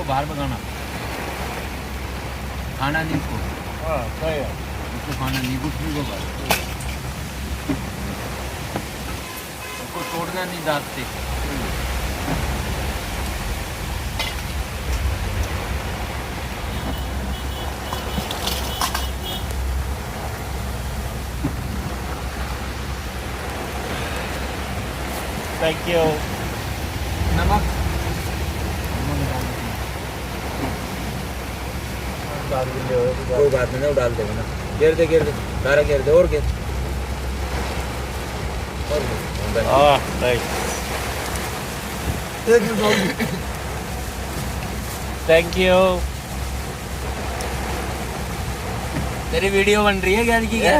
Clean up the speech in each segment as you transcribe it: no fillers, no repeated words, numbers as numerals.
को बाहर भगाना, खाना नहीं इसको। हाँ सही है। इसको खाना नहीं, गुठली को बाहर उसको तोड़ना नहीं दांत से। Thank you. नमक कोई बात नहीं, वो डाल देगा ना। घेर दे सारा घेर दे, और घेर हाँ राइट। Thank you. तेरी वीडियो बन रही है क्या की क्या?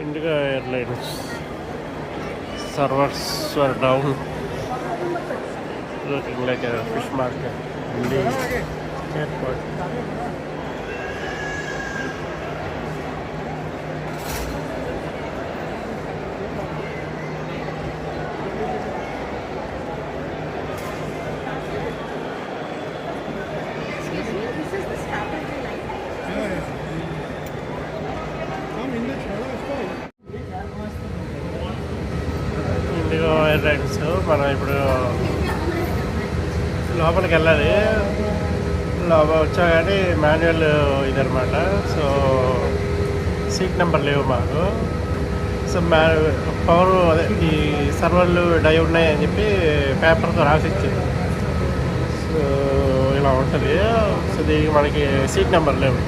Indigo Airlines servers were down, looking like a fish market in the airport. IndiGo airlines మనం ఇప్పుడు లోపలికి వెళ్ళాలి. లోపల వచ్చా కానీ మాన్యువల్ ఇదనమాట. సో సీట్ నెంబర్ లేవు మాకు. సో పవర్ అదే ఈ సర్వర్లు డై ఉన్నాయని చెప్పి పేపర్తో రాసి ఇచ్చింది. సో ఇలా ఉంటుంది. సో దీనికి మనకి సీట్ నెంబర్ లేవు.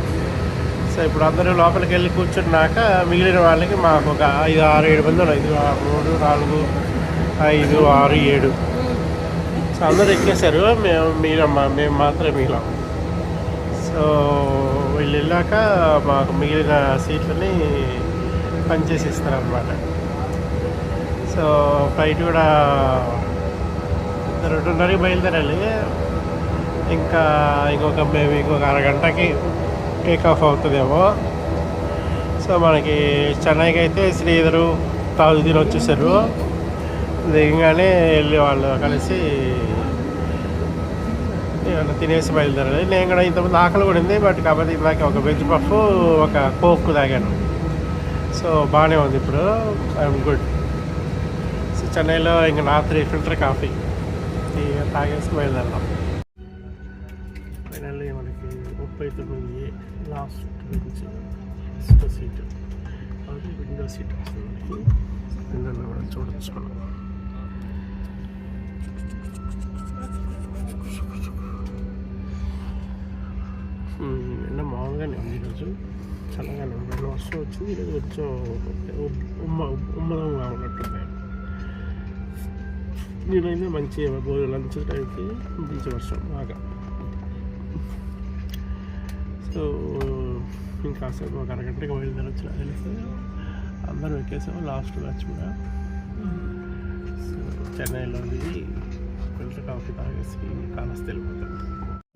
సో ఇప్పుడు అందరూ లోపలికి వెళ్ళి కూర్చున్నాక మిగిలిన వాళ్ళకి మాకు ఒక 5, 6, 7 మంది ఉన్నారు. 5, 3, 4, 5, 6, 7. సో అందరూ ఎక్కేశారు. మేము మాత్రమే మిగిలాం. సో వీళ్ళు వెళ్ళాక మాకు మిగిలిన సీట్లని పనిచేసి ఇస్తారనమాట. సో ఫ్లైట్ కూడా 2:30కి బయలుదేరాలి. ఇంకొక అరగంటకి టేక్ ఆఫ్ అవుతుందేమో. సో మనకి చెన్నైకి అయితే శ్రీధరు, తాజుద్దీన్ వచ్చేసారు. దిగగానే వెళ్ళి వాళ్ళు కలిసి తినేసి బయలుదేరాలి. నేను కూడా ఇంతకుముందు ఆకలి కూడా ఉంది, బట్ కాకపోతే ఇందాక ఒక వెజ్ పఫ్, ఒక కోక్ తాగాను. సో బాగానే ఉంది ఇప్పుడు. I'm good. సో చెన్నైలో ఇంకా నా 3 ఫిల్టర్ కాఫీ తాగేసి బయలుదేరదాం. ఫైనల్లీ మనకి 39 లాస్ట్ బెంచ్, ఫస్ట్ సీట్. అది విండో సీట్ వస్తుంది. విండోలో కూడా చూడొచ్చు మనం. నిన్న మామూలుగానే ఉంది, ఈరోజు చల్లగానే ఉంది. వర్షం వచ్చింది ఈరోజు, కొంచెం ఉమ్మదంగా ఉన్నట్టుంది. నేనైతే మంచి లంచ్ టైంకి మంచి వర్షం బాగా. సో ఇంకాసేపు ఒక అరగంటకి బయలుదేరొచ్చు తెలిస్తే. అందరూ ఎక్కేసాము. లాస్ట్ బ్యాచ్ కూడా. సో చెన్నైలో దిగి ఫిల్టర్ కాఫీ తాగేసి కాలస్ వెళ్ళిపోతాం.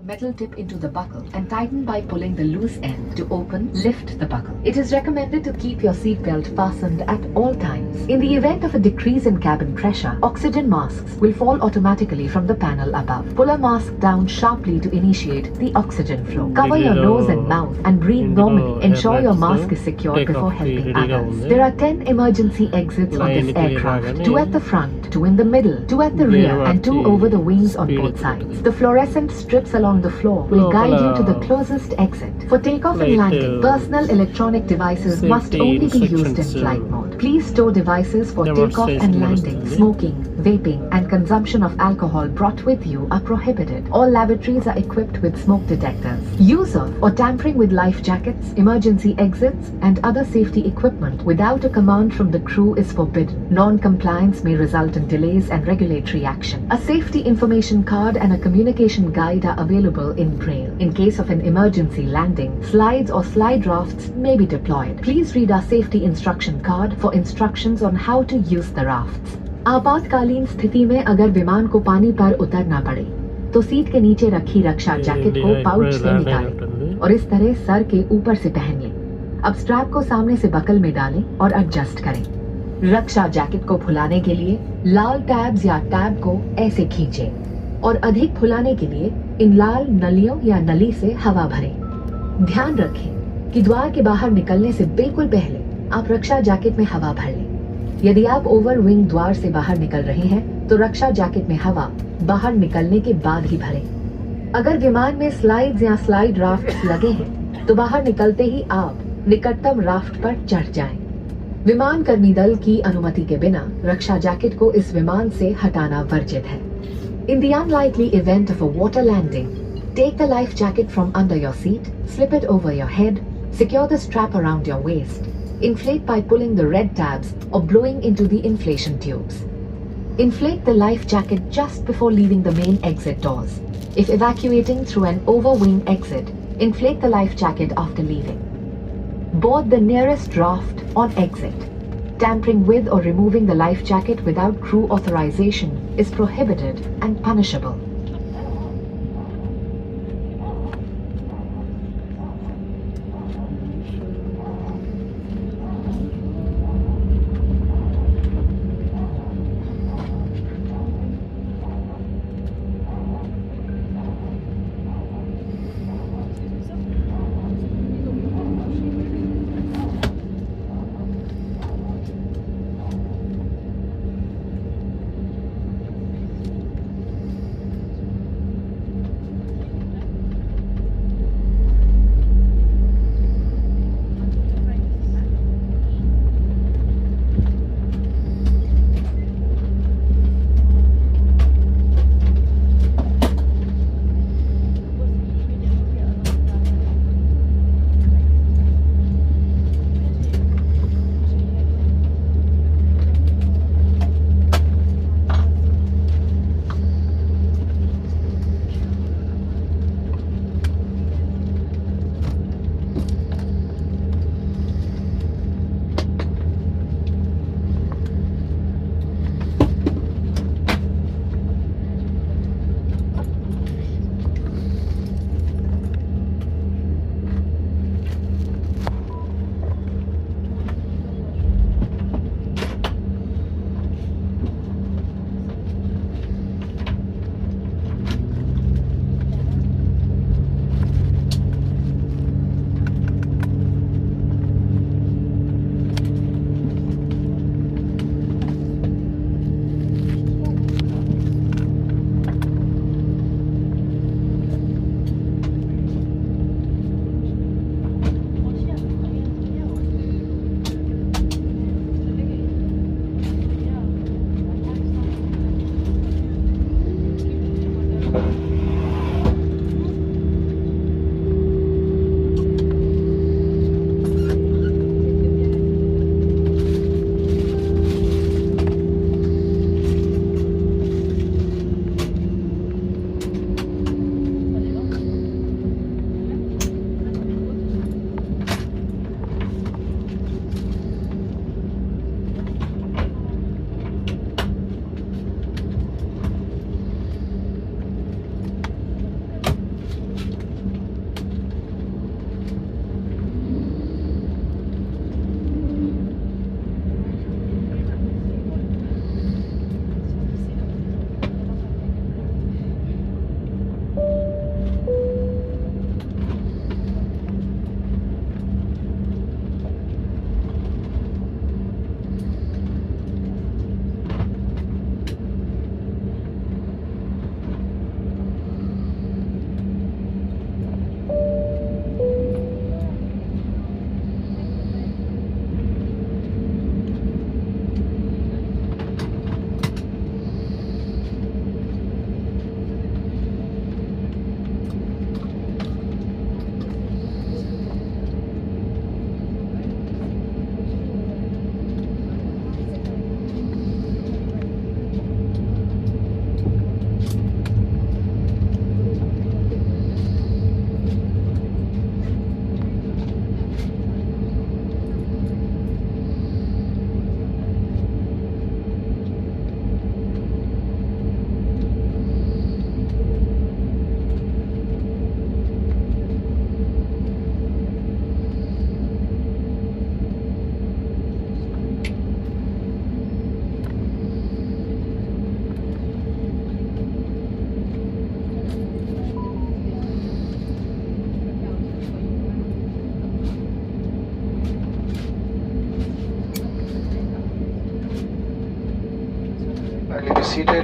Metal tip into the buckle and tighten by pulling the loose end. To open, lift the buckle. It is recommended to keep your seat belt fastened at all times. In the event of a decrease in cabin pressure, oxygen masks will fall automatically from the panel above. Pull a mask down sharply to initiate the oxygen flow. Cover your nose and mouth and breathe normally. Ensure your mask is secured before helping others. There are 10 emergency exits on this aircraft. 2 at the front, 2 in the middle, 2 at the rear, and 2 over the wings on both sides. The fluorescent strips along the floor will guide you to the closest exit. For takeoff and landing, personal electronic devices must only be used in flight mode. Please store devices for takeoff and landing. Smoking, vaping, and consumption of alcohol brought with you are prohibited. All lavatories are equipped with smoke detectors. Use of or tampering with life jackets, emergency exits, and other safety equipment without a command from the crew is forbidden. Non-compliance may result in delays and regulatory action. A safety information card and a communication guide are available in Braille. In case of an emergency landing, slides or slide rafts may be deployed. Please read our safety instruction card for instructions on how to use the rafts. आपातकालीन स्थिति में अगर विमान को पानी पर उतरना पड़े तो सीट के नीचे रखी रक्षा जैकेट को पाउच से निकालें और इस तरह सर के ऊपर से पहन लें। अब स्ट्रैप को सामने से बकल में डालें और एडजस्ट करें। रक्षा जैकेट को फुलाने के लिए लाल टैब्स या टैब को ऐसे खींचें और अधिक फुलाने के लिए इन लाल नलियों या नली से हवा भरें। ध्यान रखें कि द्वार के बाहर निकलने से बिल्कुल पहले आप रक्षा जैकेट में हवा भर लें। यदि आप ओवर विंग द्वार से बाहर निकल रहे हैं तो रक्षा जैकेट में हवा बाहर निकलने के बाद ही भरें। अगर विमान में स्लाइड्स या स्लाइड राफ्ट लगे हैं तो बाहर निकलते ही आप निकटतम राफ्ट पर चढ़ जाएं। विमान कर्मी दल की अनुमति के बिना रक्षा जैकेट को इस विमान से हटाना वर्जित है। In the unlikely event of a water landing, take the life jacket from under your seat, slip it over your head, secure the strap around your waist, inflate by pulling the red tabs or blowing into the inflation tubes. Inflate the life jacket just before leaving the main exit doors. If evacuating through an overwing exit, inflate the life jacket after leaving. Board the nearest raft on exit. Tampering with or removing the life jacket without crew authorization is prohibited and punishable.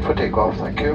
for takeoff. Thank you.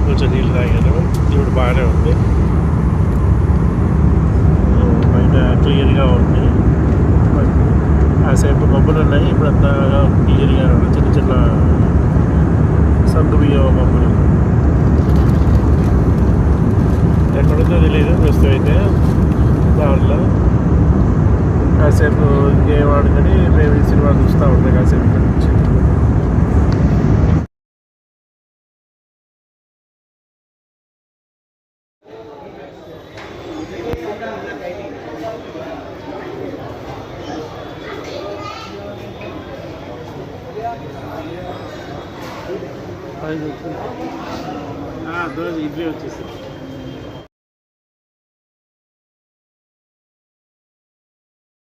కొంచెం నీళ్ళు తాగాను. ఇప్పుడు బాగానే ఉంది, బయట క్లియర్గా ఉంది. కాసేపు మబ్బులు ఉన్నాయి, ఇప్పుడు అంతా క్లియర్గా చిన్న చిన్న సందు బియ్యం మబ్బులు. ఎక్కడుందో తెలియదు ప్రస్తుతం అయితే. దానిలో కాసేపు ఇంకేం ఆడుకొని మేము ఈ సినిమా చూస్తూ ఉంటాం కాసేపు ఇక్కడ నుంచి. దోశ ఇడ్లీ వచ్చేసి